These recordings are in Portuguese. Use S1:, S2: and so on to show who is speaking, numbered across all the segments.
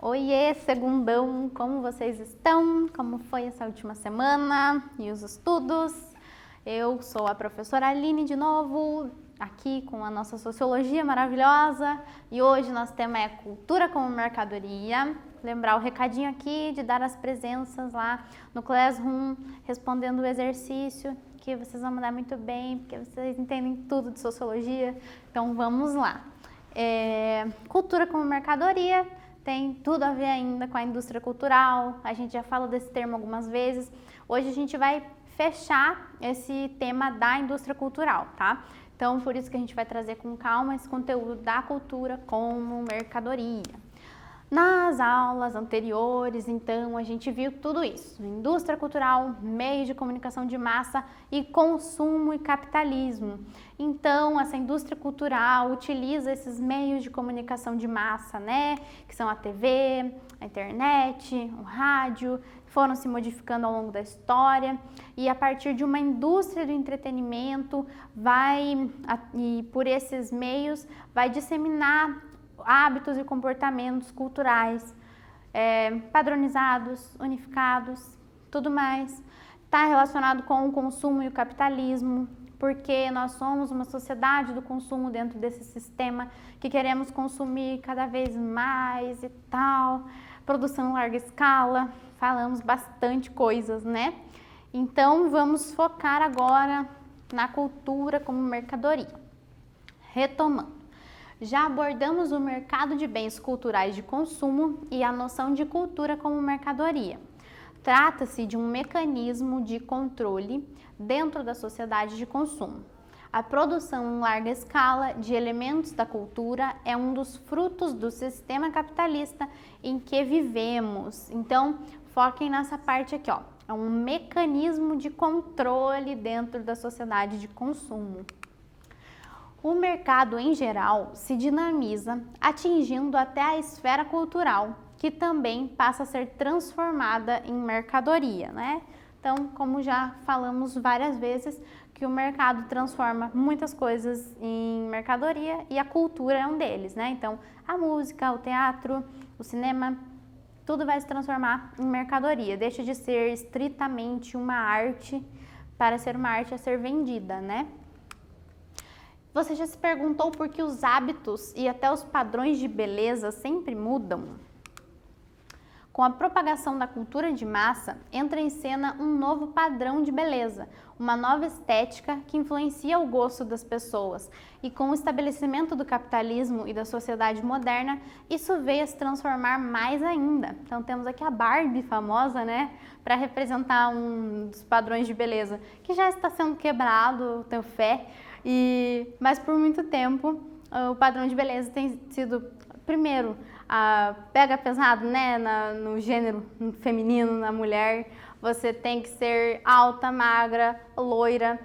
S1: Oiê, segundão! Como vocês estão? Como foi essa última semana e os estudos? Eu sou a professora Aline de novo, aqui com a nossa sociologia maravilhosa, e hoje nosso tema é cultura como mercadoria. Lembrar o recadinho aqui de dar as presenças lá no Classroom, respondendo o exercício, que vocês vão mandar muito bem, porque vocês entendem tudo de sociologia. Então vamos lá. Cultura como mercadoria tem tudo a ver ainda com a indústria cultural, a gente já falou desse termo algumas vezes. Hoje a gente vai fechar esse tema da indústria cultural, tá? Então, por isso que a gente vai trazer com calma esse conteúdo da cultura como mercadoria. Nas aulas anteriores, então, a gente viu tudo isso: indústria cultural, meio de comunicação de massa e consumo e capitalismo. Então, essa indústria cultural utiliza esses meios de comunicação de massa, né? Que são a TV, a internet, o rádio, foram se modificando ao longo da história, e a partir de uma indústria do entretenimento e por esses meios vai disseminar hábitos e comportamentos culturais padronizados, unificados, tudo mais. Está relacionado com o consumo e o capitalismo, porque nós somos uma sociedade do consumo dentro desse sistema que queremos consumir cada vez mais e tal. Produção em larga escala, falamos bastante coisas, né? Então vamos focar agora na cultura como mercadoria. Retomando. Já abordamos o mercado de bens culturais de consumo e a noção de cultura como mercadoria. Trata-se de um mecanismo de controle dentro da sociedade de consumo. A produção em larga escala de elementos da cultura é um dos frutos do sistema capitalista em que vivemos. Então, foquem nessa parte aqui, ó. É um mecanismo de controle dentro da sociedade de consumo. O mercado, em geral, se dinamiza, atingindo até a esfera cultural, que também passa a ser transformada em mercadoria, né? Então, como já falamos várias vezes, que o mercado transforma muitas coisas em mercadoria e a cultura é um deles, né? Então, a música, o teatro, o cinema, tudo vai se transformar em mercadoria. Deixa de ser estritamente uma arte para ser uma arte a ser vendida, né? Você já se perguntou por que os hábitos e até os padrões de beleza sempre mudam? Com a propagação da cultura de massa, entra em cena um novo padrão de beleza, uma nova estética que influencia o gosto das pessoas. E com o estabelecimento do capitalismo e da sociedade moderna, isso veio a se transformar mais ainda. Então temos aqui a Barbie famosa, né, para representar um dos padrões de beleza, que já está sendo quebrado, tenho fé, mas por muito tempo o padrão de beleza tem sido, primeiro, pega pesado, né, no gênero feminino, na mulher. Você tem que ser alta, magra, loira,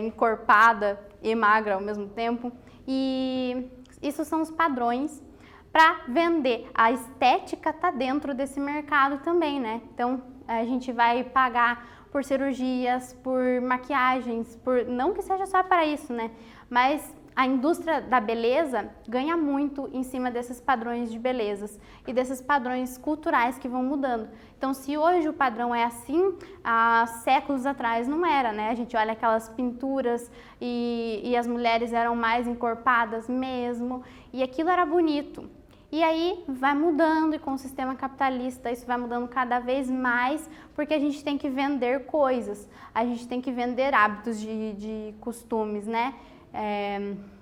S1: encorpada e magra ao mesmo tempo. E isso são os padrões para vender. A estética está dentro desse mercado também, né? Então a gente vai pagar por cirurgias, por maquiagens, não que seja só para isso, né? Mas a indústria da beleza ganha muito em cima desses padrões de belezas e desses padrões culturais que vão mudando. Então, se hoje o padrão é assim, há séculos atrás não era, né? A gente olha aquelas pinturas e as mulheres eram mais encorpadas mesmo, e aquilo era bonito. E aí vai mudando, e com o sistema capitalista isso vai mudando cada vez mais, porque a gente tem que vender coisas, a gente tem que vender hábitos de costumes, né?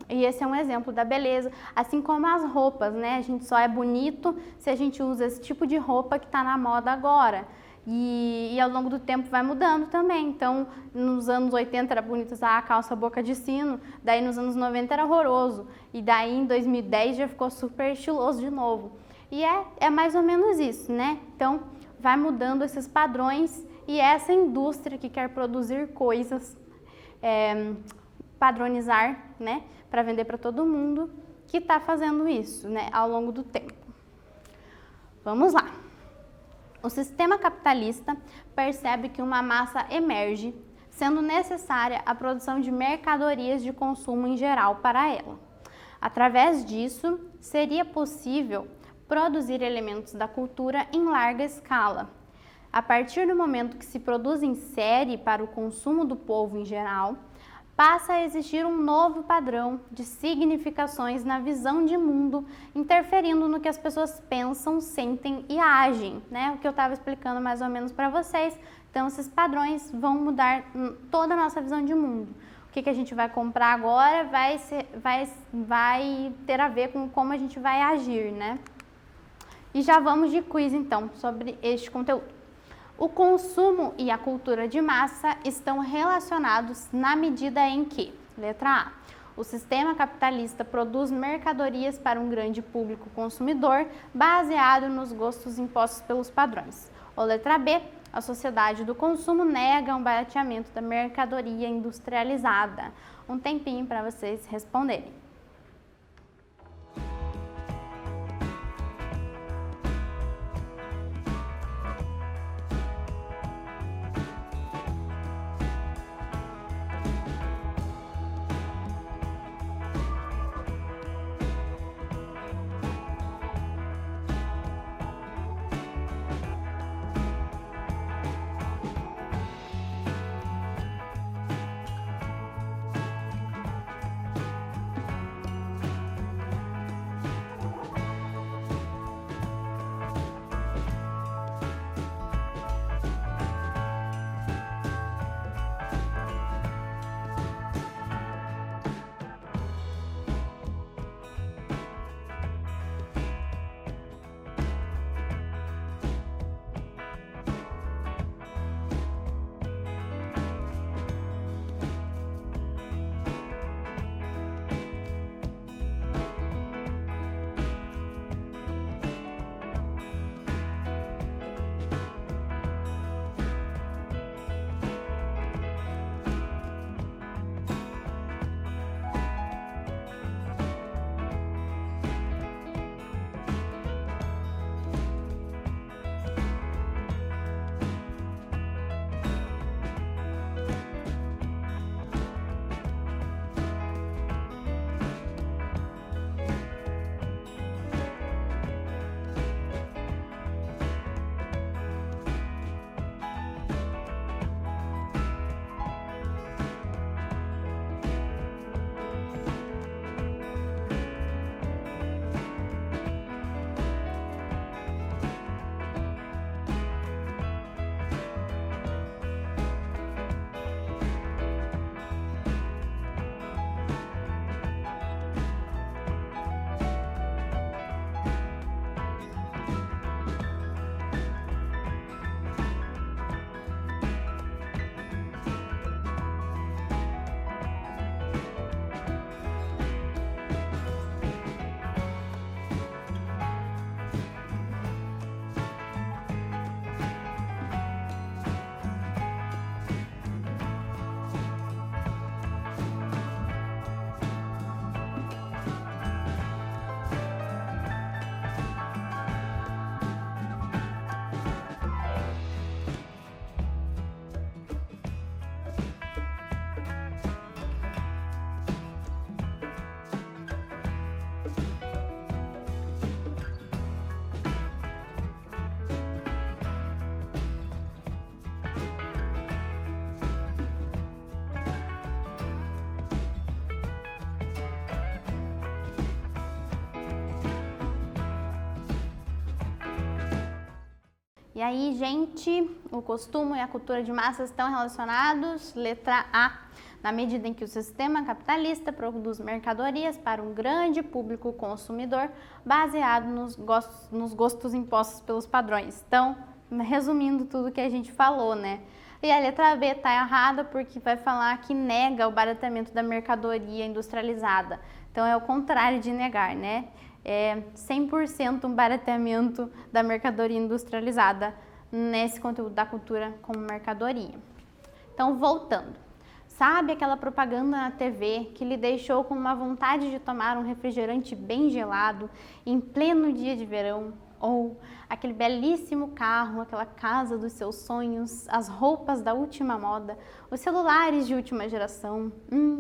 S1: E esse é um exemplo da beleza, assim como as roupas, né? A gente só é bonito se a gente usa esse tipo de roupa que está na moda agora. E ao longo do tempo vai mudando também. Então, nos anos 80 era bonito usar a calça boca de sino, daí nos anos 90 era horroroso, e daí em 2010 já ficou super estiloso de novo. E é mais ou menos isso, né? Então, vai mudando esses padrões, e essa indústria que quer produzir coisas, padronizar, né, para vender para todo mundo, que está fazendo isso, né, ao longo do tempo. Vamos lá. O sistema capitalista percebe que uma massa emerge, sendo necessária a produção de mercadorias de consumo em geral para ela. Através disso, seria possível produzir elementos da cultura em larga escala. A partir do momento que se produz em série para o consumo do povo em geral, passa a existir um novo padrão de significações na visão de mundo, interferindo no que as pessoas pensam, sentem e agem, né? O que eu estava explicando mais ou menos para vocês. Então, esses padrões vão mudar toda a nossa visão de mundo. O que a gente vai comprar agora vai ter a ver com como a gente vai agir, né? E já vamos de quiz, então, sobre este conteúdo. O consumo e a cultura de massa estão relacionados na medida em que, letra A, o sistema capitalista produz mercadorias para um grande público consumidor baseado nos gostos impostos pelos padrões. Ou letra B, a sociedade do consumo nega um barateamento da mercadoria industrializada. Um tempinho para vocês responderem. E aí, gente, o costume e a cultura de massa estão relacionados? Letra A. Na medida em que o sistema capitalista produz mercadorias para um grande público consumidor baseado nos gostos impostos pelos padrões. Então, resumindo tudo que a gente falou, né? E a letra B está errada porque vai falar que nega o barateamento da mercadoria industrializada. Então, é o contrário de negar, né? É 100% um barateamento da mercadoria industrializada nesse conteúdo da cultura como mercadoria. Então, voltando. Sabe aquela propaganda na TV que lhe deixou com uma vontade de tomar um refrigerante bem gelado em pleno dia de verão? ou aquele belíssimo carro, aquela casa dos seus sonhos, as roupas da última moda, os celulares de última geração.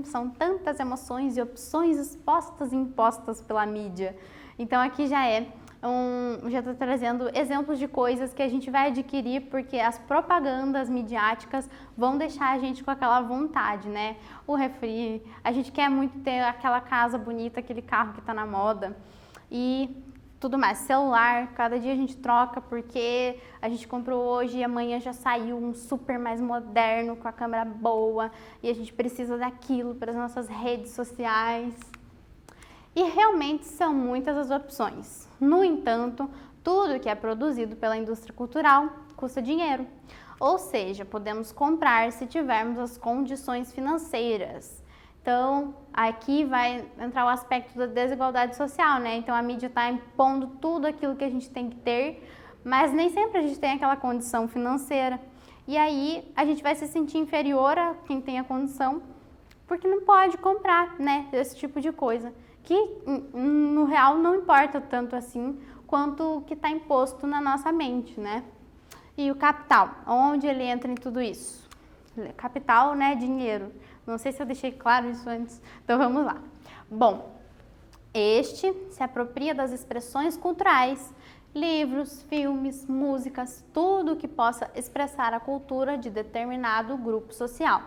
S1: São tantas emoções e opções expostas e impostas pela mídia. Então aqui já estou trazendo exemplos de coisas que a gente vai adquirir porque as propagandas midiáticas vão deixar a gente com aquela vontade, né? O refri, a gente quer muito ter aquela casa bonita, aquele carro que está na moda e tudo mais. Celular, cada dia a gente troca porque a gente comprou hoje e amanhã já saiu um super mais moderno, com a câmera boa e a gente precisa daquilo para as nossas redes sociais. E realmente são muitas as opções. No entanto, tudo que é produzido pela indústria cultural custa dinheiro. Ou seja, podemos comprar se tivermos as condições financeiras. Então, aqui vai entrar o aspecto da desigualdade social, né? Então, a mídia está impondo tudo aquilo que a gente tem que ter, mas nem sempre a gente tem aquela condição financeira. E aí, a gente vai se sentir inferior a quem tem a condição, porque não pode comprar, né? Esse tipo de coisa. Que no real não importa tanto assim quanto o que está imposto na nossa mente, né? E o capital, onde ele entra em tudo isso? Capital, né? Dinheiro. Não sei se eu deixei claro isso antes, então vamos lá. Bom, este se apropria das expressões culturais, livros, filmes, músicas, tudo que possa expressar a cultura de determinado grupo social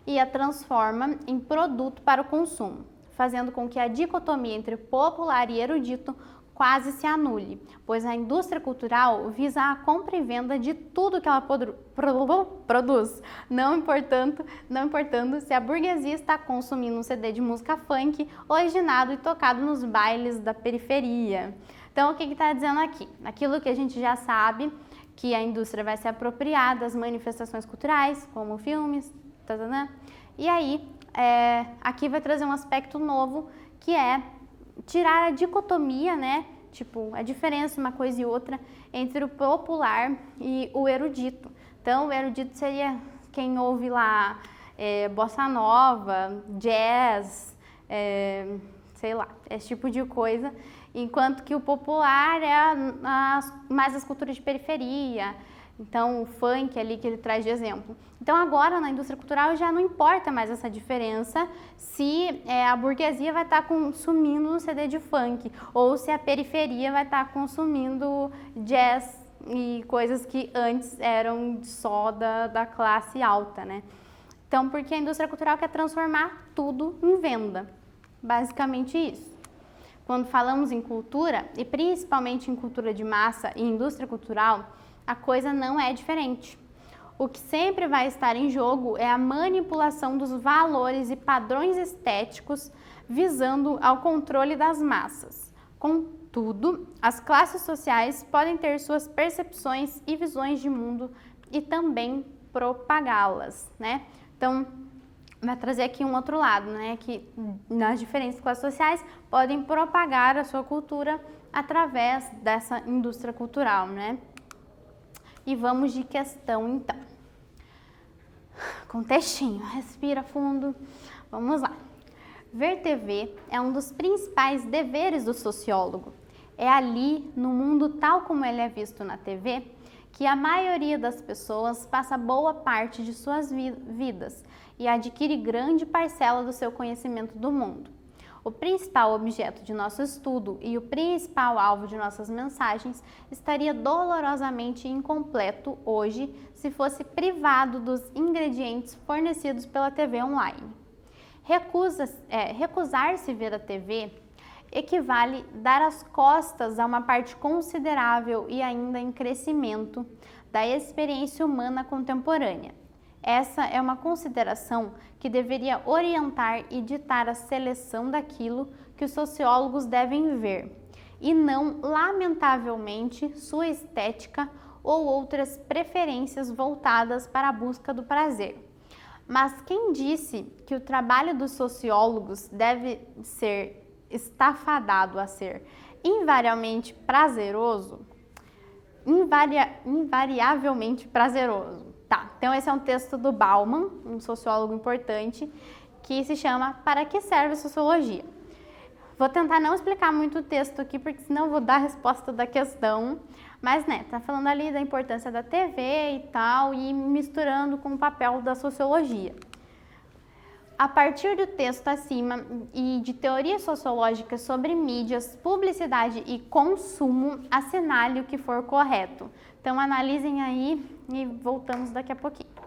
S1: e a transforma em produto para o consumo, fazendo com que a dicotomia entre popular e erudito quase se anule, pois a indústria cultural visa a compra e venda de tudo que ela produz, não importando se a burguesia está consumindo um CD de música funk originado e tocado nos bailes da periferia. Então, o que está dizendo aqui? Aquilo que a gente já sabe, que a indústria vai se apropriar das manifestações culturais, como filmes, e aí aqui vai trazer um aspecto novo, que é tirar a dicotomia, né? Tipo, a diferença uma coisa e outra entre o popular e o erudito. Então, o erudito seria quem ouve lá bossa nova, jazz, sei lá, esse tipo de coisa, enquanto que o popular é mais as culturas de periferia. Então, o funk ali que ele traz de exemplo. Então, agora na indústria cultural já não importa mais essa diferença se a burguesia vai estar consumindo um CD de funk ou se a periferia vai estar consumindo jazz e coisas que antes eram só da classe alta, né? Então, porque a indústria cultural quer transformar tudo em venda. Basicamente isso. Quando falamos em cultura, e principalmente em cultura de massa e indústria cultural, a coisa não é diferente. O que sempre vai estar em jogo é a manipulação dos valores e padrões estéticos visando ao controle das massas. Contudo, as classes sociais podem ter suas percepções e visões de mundo e também propagá-las, né? Então, vai trazer aqui um outro lado, né? Que nas diferentes classes sociais podem propagar a sua cultura através dessa indústria cultural, né? E vamos de questão, então. Com textinho, respira fundo. Vamos lá. Ver TV é um dos principais deveres do sociólogo. É ali, no mundo tal como ele é visto na TV, que a maioria das pessoas passa boa parte de suas vidas e adquire grande parcela do seu conhecimento do mundo. O principal objeto de nosso estudo e o principal alvo de nossas mensagens estaria dolorosamente incompleto hoje se fosse privado dos ingredientes fornecidos pela TV online. Recusar-se ver a TV equivale dar as costas a uma parte considerável e ainda em crescimento da experiência humana contemporânea. Essa é uma consideração que deveria orientar e ditar a seleção daquilo que os sociólogos devem ver, e não, lamentavelmente, sua estética ou outras preferências voltadas para a busca do prazer. Mas quem disse que o trabalho dos sociólogos deve ser estafadado a ser invariavelmente prazeroso? Invariavelmente prazeroso. Tá, então esse é um texto do Bauman, um sociólogo importante, que se chama Para que serve a Sociologia? Vou tentar não explicar muito o texto aqui, porque senão eu vou dar a resposta da questão. Mas, né, tá falando ali da importância da TV e tal, e misturando com o papel da sociologia. A partir do texto acima e de teoria sociológica sobre mídias, publicidade e consumo, assinale o que for correto. Então, analisem aí e voltamos daqui a pouquinho.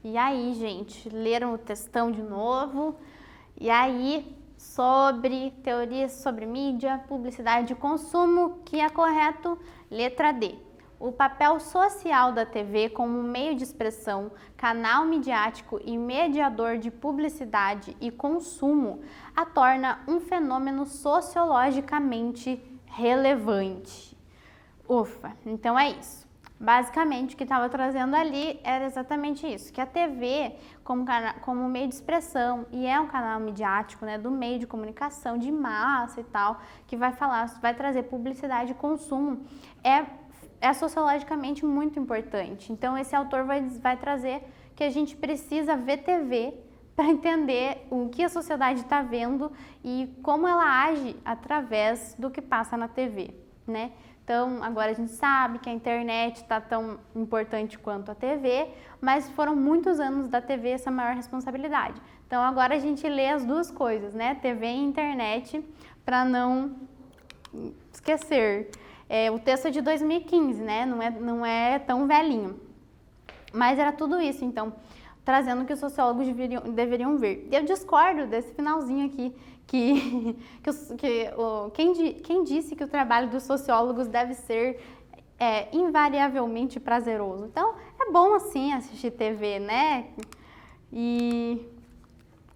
S1: E aí, gente, leram o textão de novo? E aí, sobre teorias sobre mídia, publicidade e consumo, que é correto? Letra D. O papel social da TV como meio de expressão, canal midiático e mediador de publicidade e consumo a torna um fenômeno sociologicamente relevante. Ufa, então é isso. Basicamente, o que estava trazendo ali era exatamente isso, que a TV, como meio de expressão, e é um canal midiático, né, do meio de comunicação, de massa e tal, que vai trazer publicidade e consumo, é sociologicamente muito importante. Então, esse autor vai trazer que a gente precisa ver TV para entender o que a sociedade está vendo e como ela age através do que passa na TV, né? Então, agora a gente sabe que a internet está tão importante quanto a TV, mas foram muitos anos da TV essa maior responsabilidade. Então, agora a gente lê as duas coisas, né? TV e internet, para não esquecer. O texto é de 2015, né? Não é tão velhinho. Mas era tudo isso, então, trazendo que os sociólogos deveriam ver. Eu discordo desse finalzinho aqui, quem disse que o trabalho dos sociólogos deve ser invariavelmente prazeroso? Então, é bom assim assistir TV, né?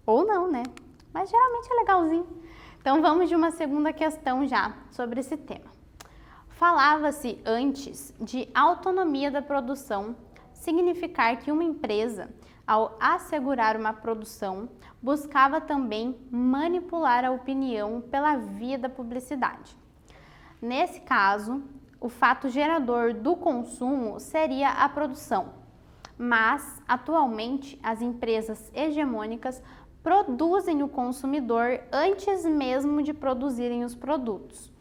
S1: Ou não, né? Mas geralmente é legalzinho. Então, vamos de uma segunda questão já sobre esse tema. Falava-se antes de autonomia da produção significar que uma empresa, ao assegurar uma produção, buscava também manipular a opinião pela via da publicidade. Nesse caso, o fato gerador do consumo seria a produção, mas atualmente as empresas hegemônicas produzem o consumidor antes mesmo de produzirem os produtos.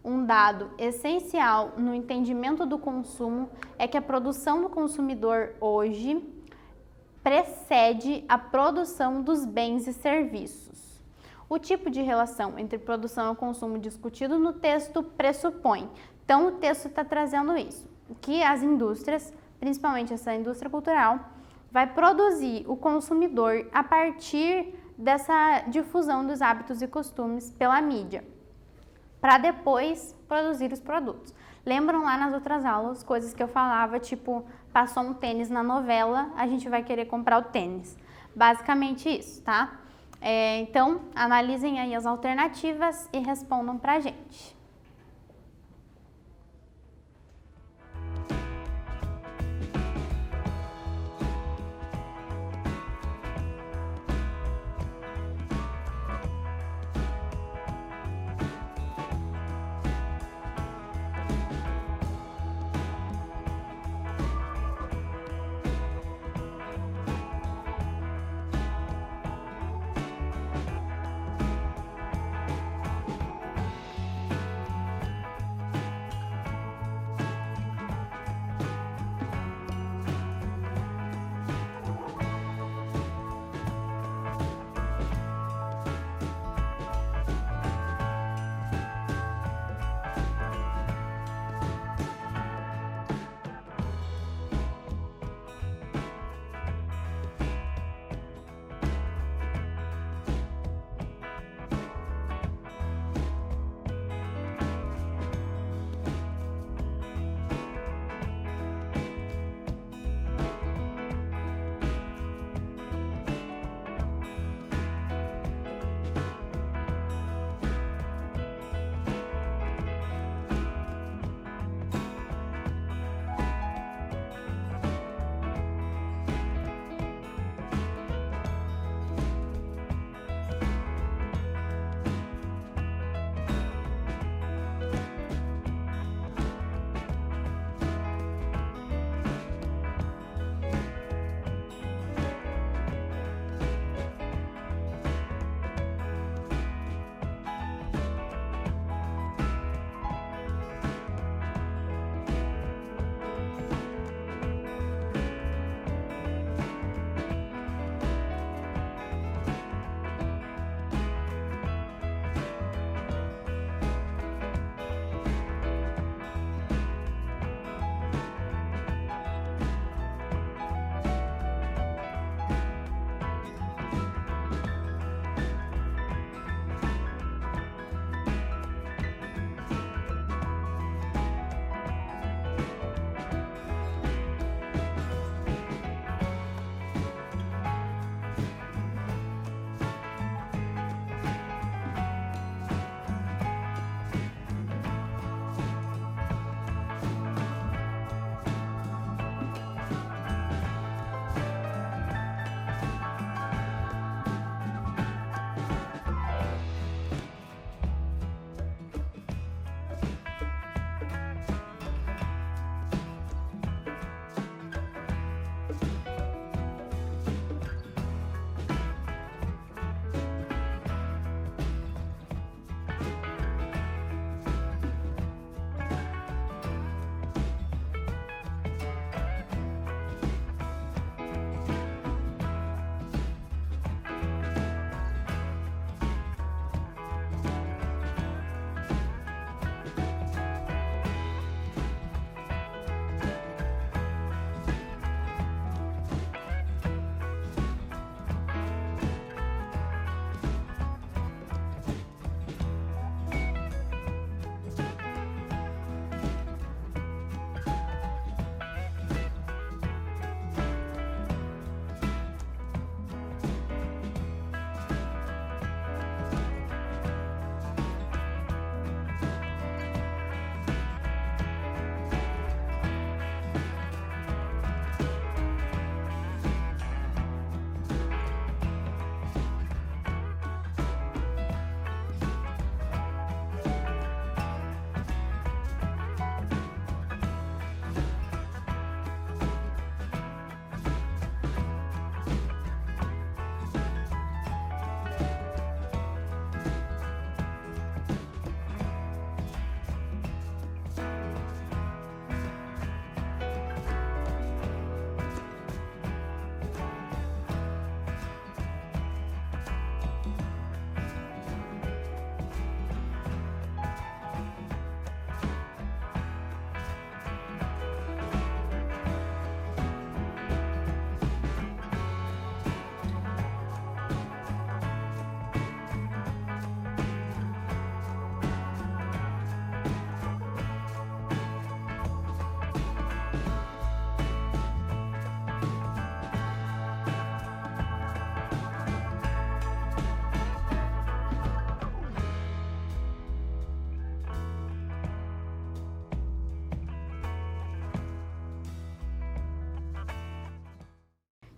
S1: Um dado essencial no entendimento do consumo é que a produção do consumidor hoje precede a produção dos bens e serviços. O tipo de relação entre produção e consumo discutido no texto pressupõe. Então, o texto está trazendo isso, que as indústrias, principalmente essa indústria cultural, vai produzir o consumidor a partir dessa difusão dos hábitos e costumes pela mídia, para depois produzir os produtos. Lembram lá nas outras aulas, coisas que eu falava, tipo, passou um tênis na novela, a gente vai querer comprar o tênis. Basicamente isso, tá? Então, analisem aí as alternativas e respondam pra gente.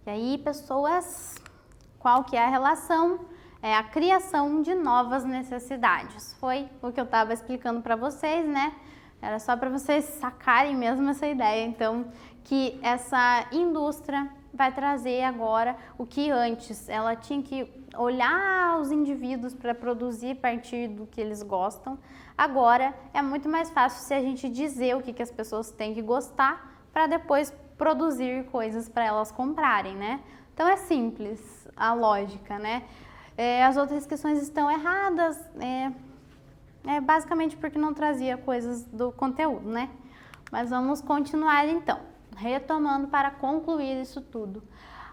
S1: E aí, pessoas, qual que é a relação? É a criação de novas necessidades. Foi o que eu estava explicando para vocês, né? Era só para vocês sacarem mesmo essa ideia, então, que essa indústria vai trazer agora o que antes ela tinha que olhar os indivíduos para produzir a partir do que eles gostam. Agora é muito mais fácil se a gente dizer o que as pessoas têm que gostar para depois produzir coisas para elas comprarem, né? Então é simples a lógica, né? As outras questões estão erradas, basicamente porque não trazia coisas do conteúdo, né? Mas vamos continuar então, retomando para concluir isso tudo.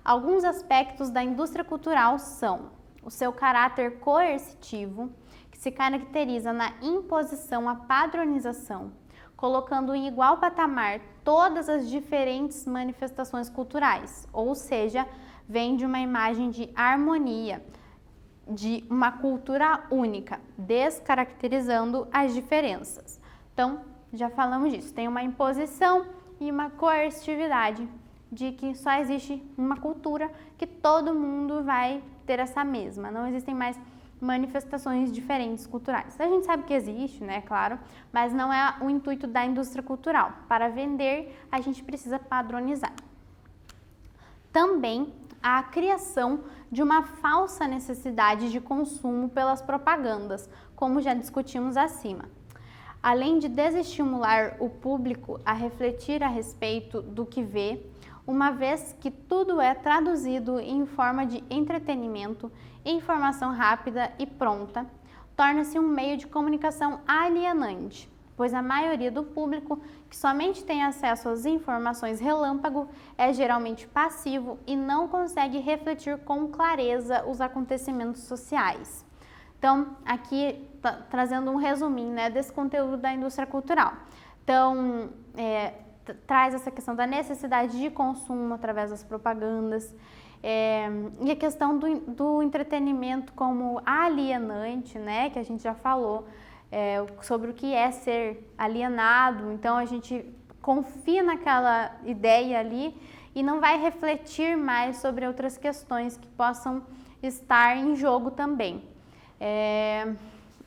S1: Alguns aspectos da indústria cultural são o seu caráter coercitivo, que se caracteriza na imposição à padronização, colocando em igual patamar todas as diferentes manifestações culturais, ou seja, vem de uma imagem de harmonia, de uma cultura única, descaracterizando as diferenças. Então, já falamos disso, tem uma imposição e uma coercitividade de que só existe uma cultura, que todo mundo vai ter essa mesma, não existem mais manifestações diferentes culturais. A gente sabe que existe, né, claro, mas não é o intuito da indústria cultural. Para vender, a gente precisa padronizar. Também a criação de uma falsa necessidade de consumo pelas propagandas, como já discutimos acima. Além de desestimular o público a refletir a respeito do que vê, uma vez que tudo é traduzido em forma de entretenimento, informação rápida e pronta, torna-se um meio de comunicação alienante, pois a maioria do público que somente tem acesso às informações relâmpago é geralmente passivo e não consegue refletir com clareza os acontecimentos sociais. Então, aqui trazendo um resuminho, né, desse conteúdo da indústria cultural. Então, traz essa questão da necessidade de consumo através das propagandas, e a questão do entretenimento como alienante, né, que a gente já falou, sobre o que é ser alienado. Então a gente confia naquela ideia ali e não vai refletir mais sobre outras questões que possam estar em jogo também.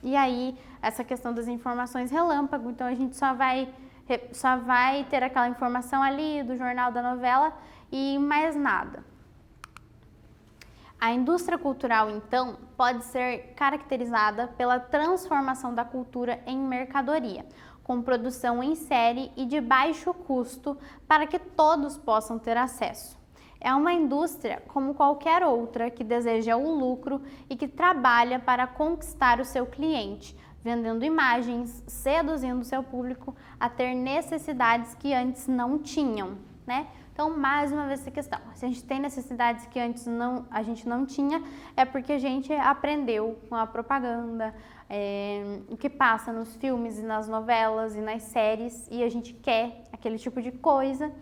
S1: E aí essa questão das informações relâmpago, então a gente só vai ter aquela informação ali do jornal, da novela e mais nada. A indústria cultural, então, pode ser caracterizada pela transformação da cultura em mercadoria, com produção em série e de baixo custo para que todos possam ter acesso. É uma indústria como qualquer outra que deseja o lucro e que trabalha para conquistar o seu cliente, vendendo imagens, seduzindo seu público a ter necessidades que antes não tinham, né? Então, mais uma vez essa questão, se a gente tem necessidades que antes a gente não tinha, é porque a gente aprendeu com a propaganda, o que passa nos filmes e nas novelas e nas séries, e a gente quer aquele tipo de coisa,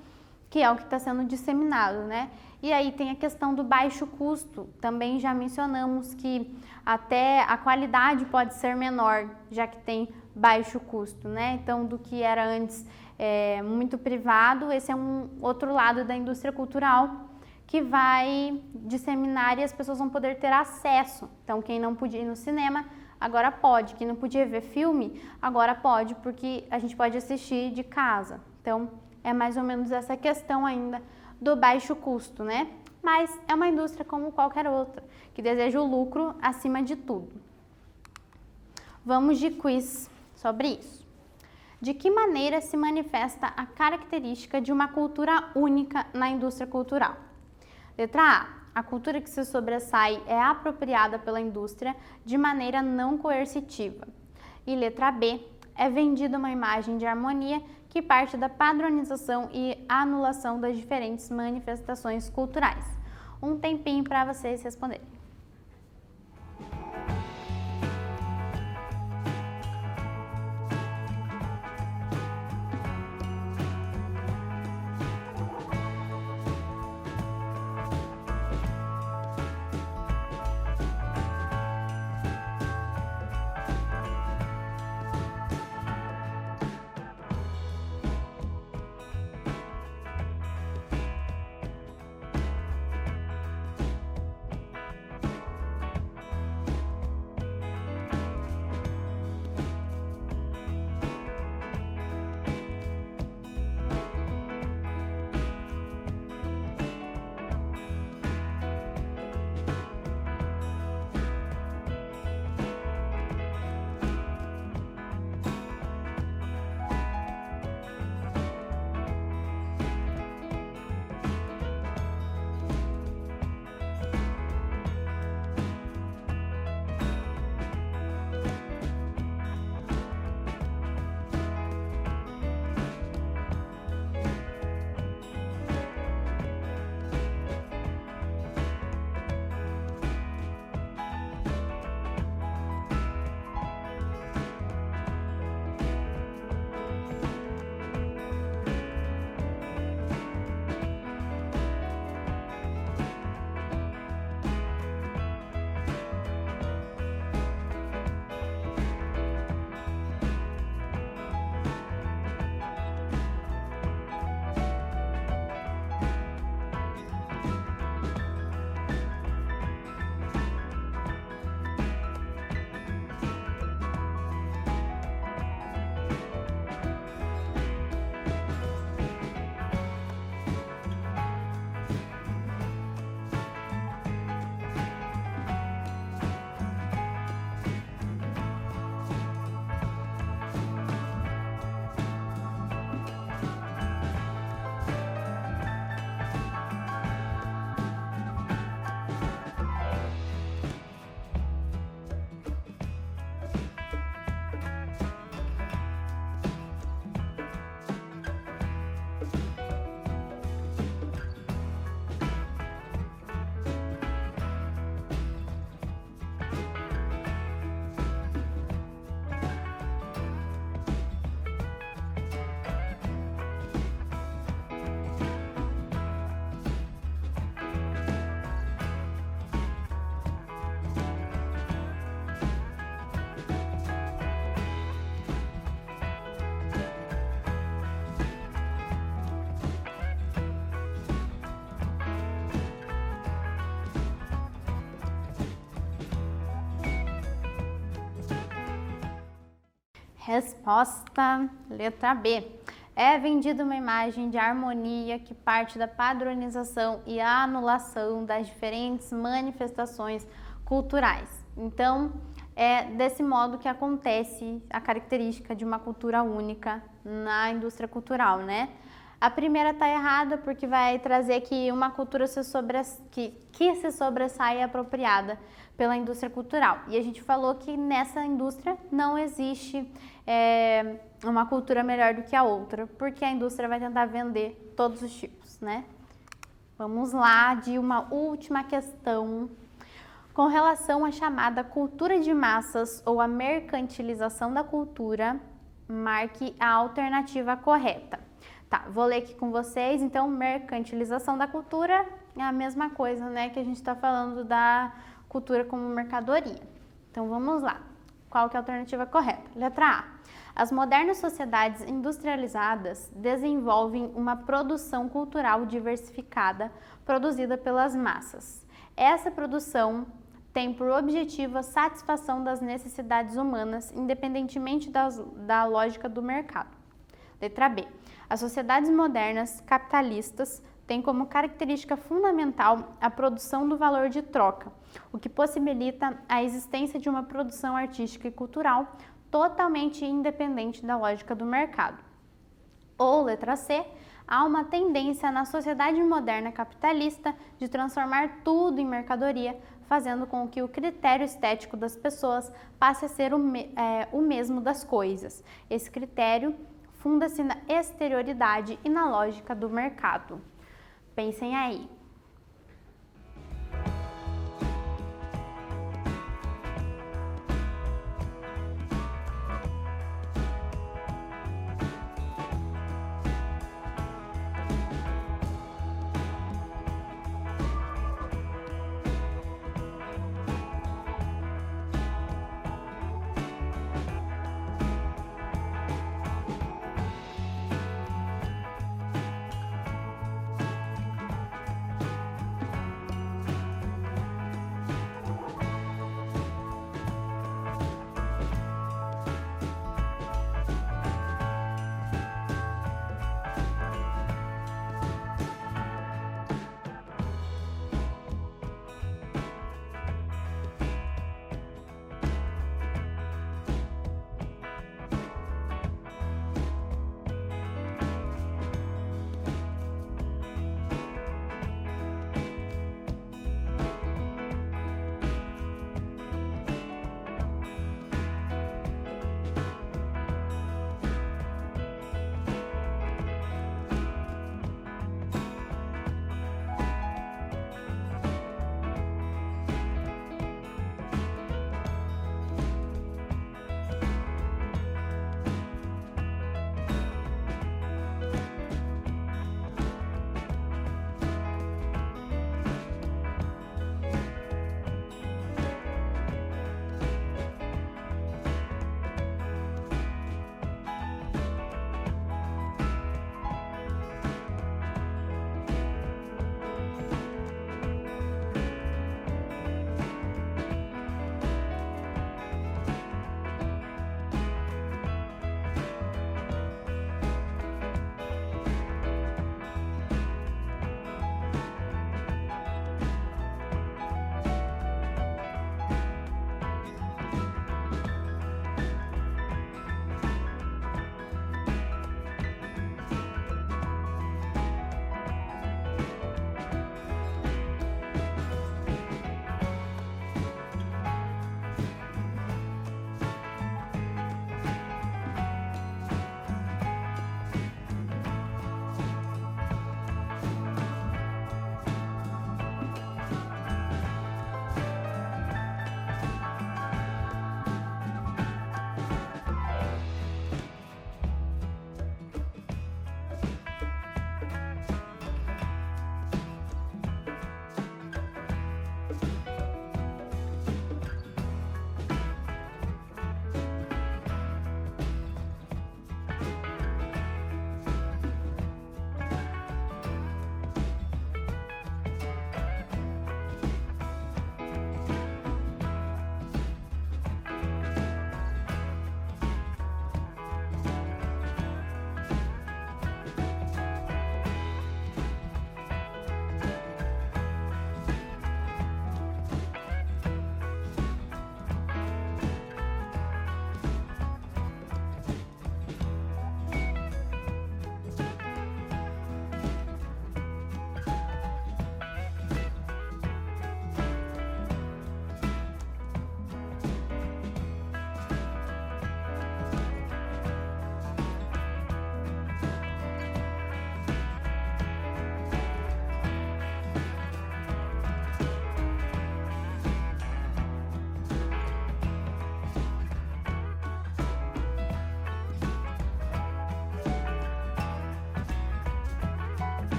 S1: que é o que está sendo disseminado, né? E aí tem a questão do baixo custo, também já mencionamos que até a qualidade pode ser menor, já que tem baixo custo, né? Então, do que era antes muito privado, esse é um outro lado da indústria cultural que vai disseminar e as pessoas vão poder ter acesso. Então, quem não podia ir no cinema, agora pode. Quem não podia ver filme, agora pode, porque a gente pode assistir de casa. Então, é mais ou menos essa questão ainda do baixo custo, né? Mas é uma indústria como qualquer outra, que deseja o lucro acima de tudo. Vamos de quiz sobre isso. De que maneira se manifesta a característica de uma cultura única na indústria cultural? Letra A. A cultura que se sobressai é apropriada pela indústria de maneira não coercitiva. E letra B. É vendida uma imagem de harmonia que parte da padronização e anulação das diferentes manifestações culturais. Um tempinho para vocês responderem. Resposta letra B. É vendida uma imagem de harmonia que parte da padronização e anulação das diferentes manifestações culturais. Então, é desse modo que acontece a característica de uma cultura única na indústria cultural, né? A primeira está errada porque vai trazer que uma cultura que se sobressai é apropriada pela indústria cultural. E a gente falou que nessa indústria não existe uma cultura melhor do que a outra, porque a indústria vai tentar vender todos os tipos, né? Vamos lá de uma última questão. Com relação à chamada cultura de massas ou a mercantilização da cultura, marque a alternativa correta. Tá, vou ler aqui com vocês. Então, mercantilização da cultura é a mesma coisa, né, que a gente está falando da cultura como mercadoria. Então, vamos lá. Qual que é a alternativa correta? Letra A. As modernas sociedades industrializadas desenvolvem uma produção cultural diversificada produzida pelas massas. Essa produção tem por objetivo a satisfação das necessidades humanas, independentemente da lógica do mercado. Letra B. As sociedades modernas capitalistas têm como característica fundamental a produção do valor de troca, o que possibilita a existência de uma produção artística e cultural totalmente independente da lógica do mercado. Ou, letra C, há uma tendência na sociedade moderna capitalista de transformar tudo em mercadoria, fazendo com que o critério estético das pessoas passe a ser o mesmo das coisas. Esse critério funda-se na exterioridade e na lógica do mercado. Pensem aí.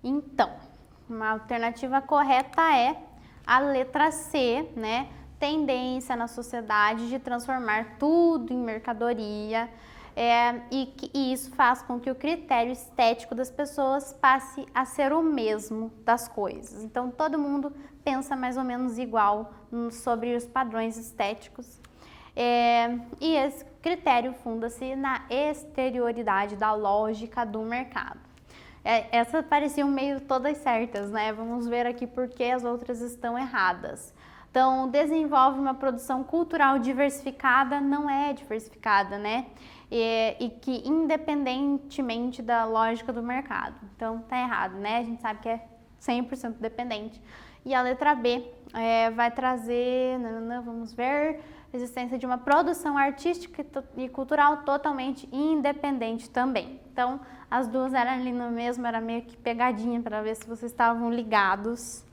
S1: Então, uma alternativa correta é a letra C, né? Tendência na sociedade de transformar tudo em mercadoria, e isso faz com que o critério estético das pessoas passe a ser o mesmo das coisas. Então, todo mundo pensa mais ou menos igual sobre os padrões estéticos. E esse critério funda-se na exterioridade da lógica do mercado. Essas pareciam meio todas certas, né? Vamos ver aqui por que as outras estão erradas. Então, desenvolve uma produção cultural diversificada, não é diversificada, né? E que independentemente da lógica do mercado. Então, tá errado, né? A gente sabe que é 100% dependente. E a letra B vai trazer, vamos ver, existência de uma produção artística e cultural totalmente independente também. Então, as duas eram ali no mesmo, era meio que pegadinha para ver se vocês estavam ligados.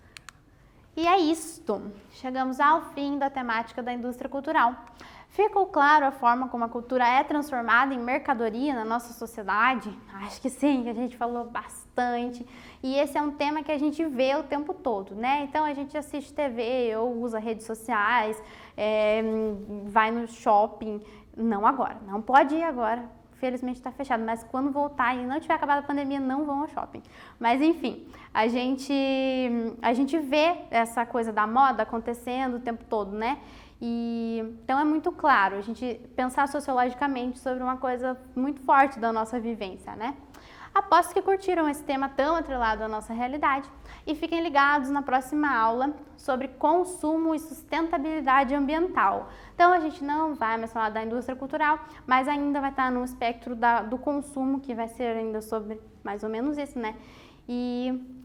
S1: E é isto. Chegamos ao fim da temática da indústria cultural. Ficou claro a forma como a cultura é transformada em mercadoria na nossa sociedade? Acho que sim, que a gente falou bastante. E esse é um tema que a gente vê o tempo todo, né? Então a gente assiste TV ou usa redes sociais, vai no shopping. Não agora, não pode ir agora. Felizmente está fechado, mas quando voltar e não tiver acabado a pandemia, não vão ao shopping. Mas enfim, a gente vê essa coisa da moda acontecendo o tempo todo, né? Então é muito claro a gente pensar sociologicamente sobre uma coisa muito forte da nossa vivência, né? Aposto que curtiram esse tema tão atrelado à nossa realidade e fiquem ligados na próxima aula sobre consumo e sustentabilidade ambiental. Então a gente não vai mais falar da indústria cultural, mas ainda vai estar no espectro do consumo, que vai ser ainda sobre mais ou menos isso, né?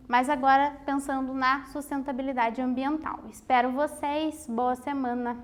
S1: Mas agora pensando na sustentabilidade ambiental. Espero vocês, boa semana!